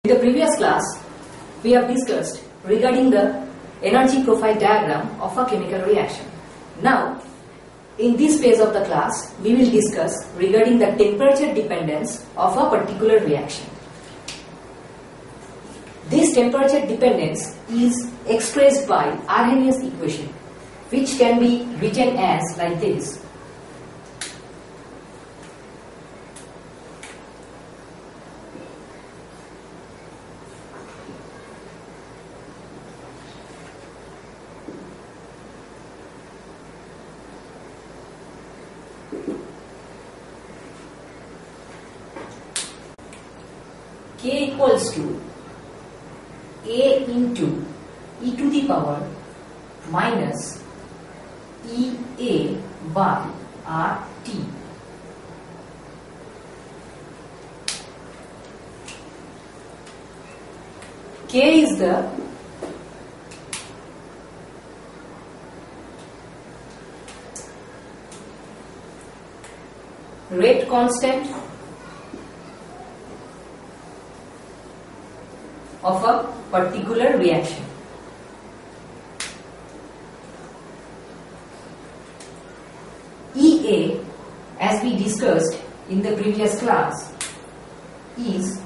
In the previous class, we have discussed regarding the energy profile diagram of a chemical reaction. Now, in this phase of the class, we will discuss regarding the temperature dependence of a particular reaction. This temperature dependence is expressed by Arrhenius equation, which can be written as like this. K equals to A into e to the power minus EA by RT. K is the rate constant of a particular reaction. EA, as we discussed in the previous class, is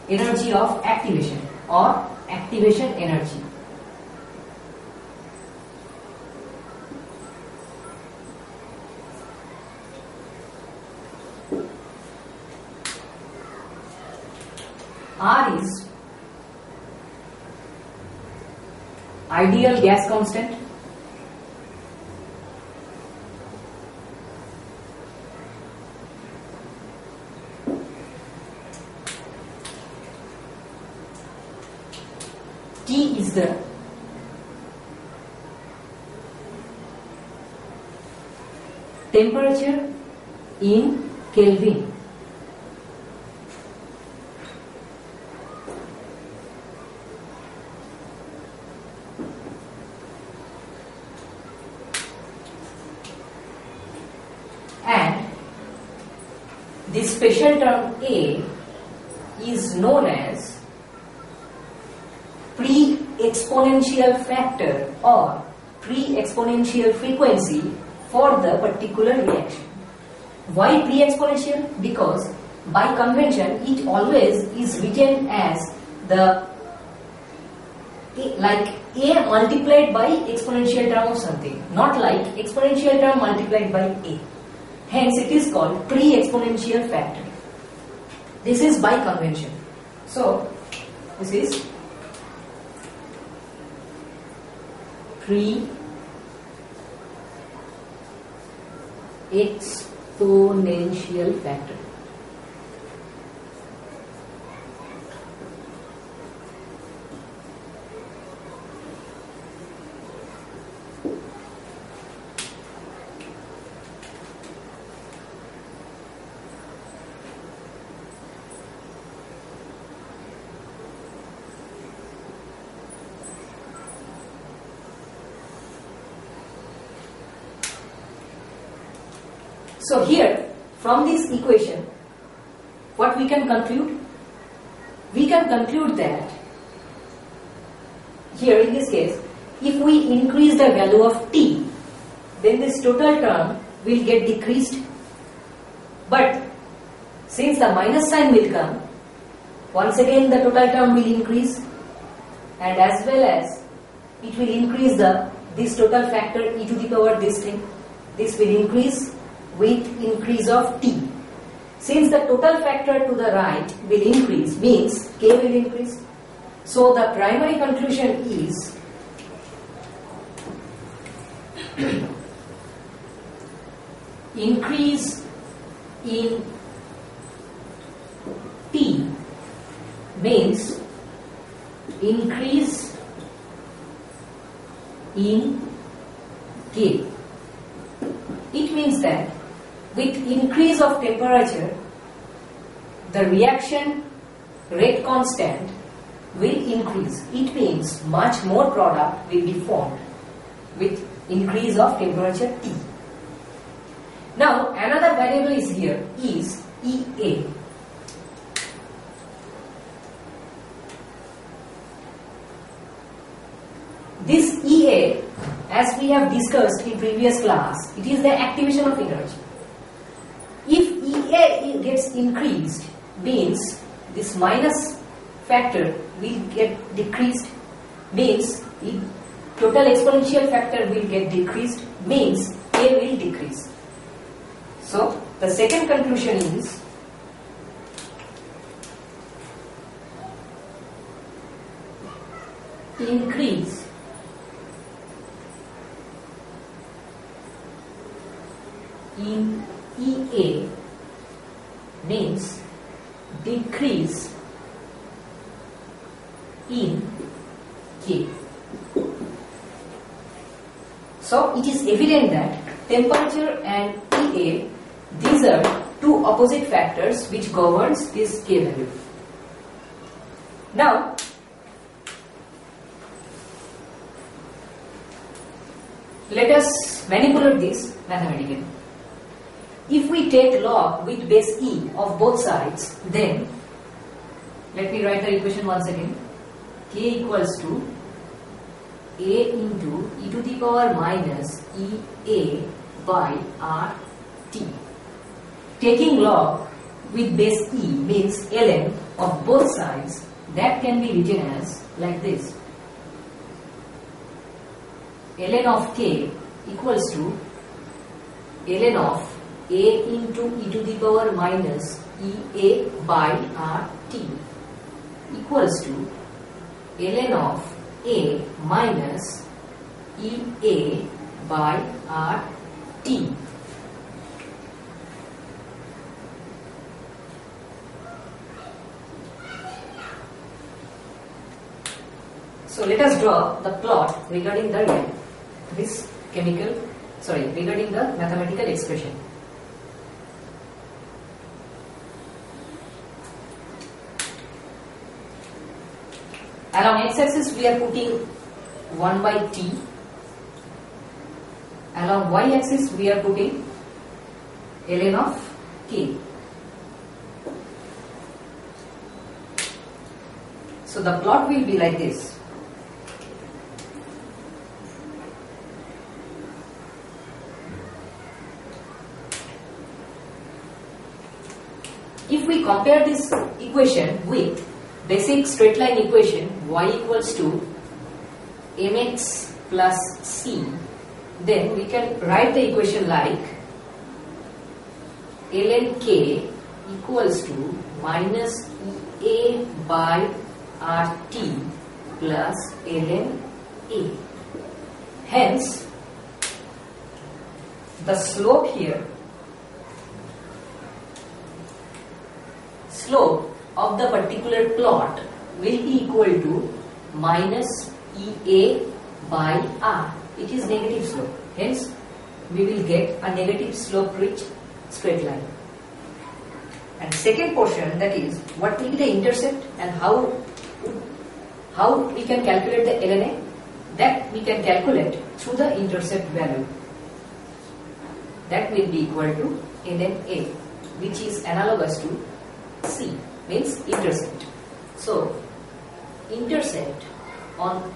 energy of activation or activation energy. R is ideal gas constant. T is the temperature in Kelvin. And this special term A is known as pre-exponential factor or pre-exponential frequency for the particular reaction. Why pre-exponential? Because by convention it always is written as the like A multiplied by exponential term or something, not like exponential term multiplied by A. Hence it is called pre-exponential factor. This is by convention. So this is pre-exponential factor. So here, from this equation, what we can conclude? We can conclude that here in this case, if we increase the value of T, then this total term will get decreased. But since the minus sign will come, once again the total term will increase, and as well as it will increase this total factor e to the power this thing. This will increase with increase of T. Since the total factor to the right will increase, means K will increase. So the primary conclusion is increase in T means increase in K. It means that with increase of temperature, the reaction rate constant will increase. It means much more product will be formed with increase of temperature T. Now another variable is here is EA. This EA, as we have discussed in previous class, it is the activation of energy. If EA gets increased, means this minus factor will get decreased, means total exponential factor will get decreased, means A will decrease. So the second conclusion is increase in EA means decrease in K. So it is evident that temperature and EA, these are two opposite factors which governs this K value. Now let us manipulate this mathematically. If we take log with base E of both sides, then let me write the equation once again. K equals to A into e to the power minus EA by RT. Taking log with base E means ln of both sides. That can be written as like this. Ln of K equals to ln of A into e to the power minus EA by RT equals to ln of A minus EA by RT. So let us draw the plot regarding the regarding the mathematical expression. Along x-axis we are putting 1 by t. Along y-axis we are putting ln of k. So the plot will be like this. If we compare this equation with basic straight line equation, y equals to mx plus c, then we can write the equation like ln k equals to minus EA by RT plus ln A. Hence, the slope here, slope of the particular plot will be equal to minus EA by R. It is negative slope. Hence, we will get a negative slope rich straight line. And second portion, that is what will be the intercept and how we can calculate the ln A, that we can calculate through the intercept value. That will be equal to ln A, which is analogous to C, means intercept. So intercept on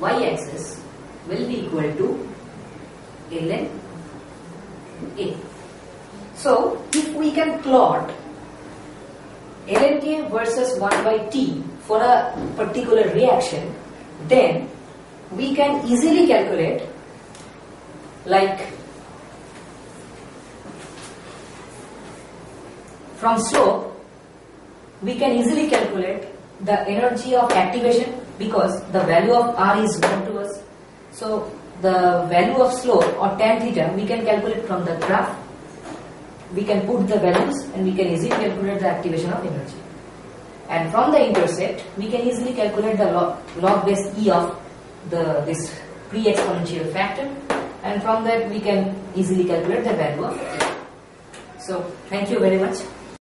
y-axis will be equal to ln A. So if we can plot ln K versus 1 by T for a particular reaction, then we can easily calculate, like from slope we can easily calculate the energy of activation, because the value of R is known to us. So the value of slope or tan theta we can calculate from the graph. We can put the values and we can easily calculate the activation of energy. And from the intercept we can easily calculate the log base E of this pre-exponential factor, and from that we can easily calculate the value of E. So thank you very much.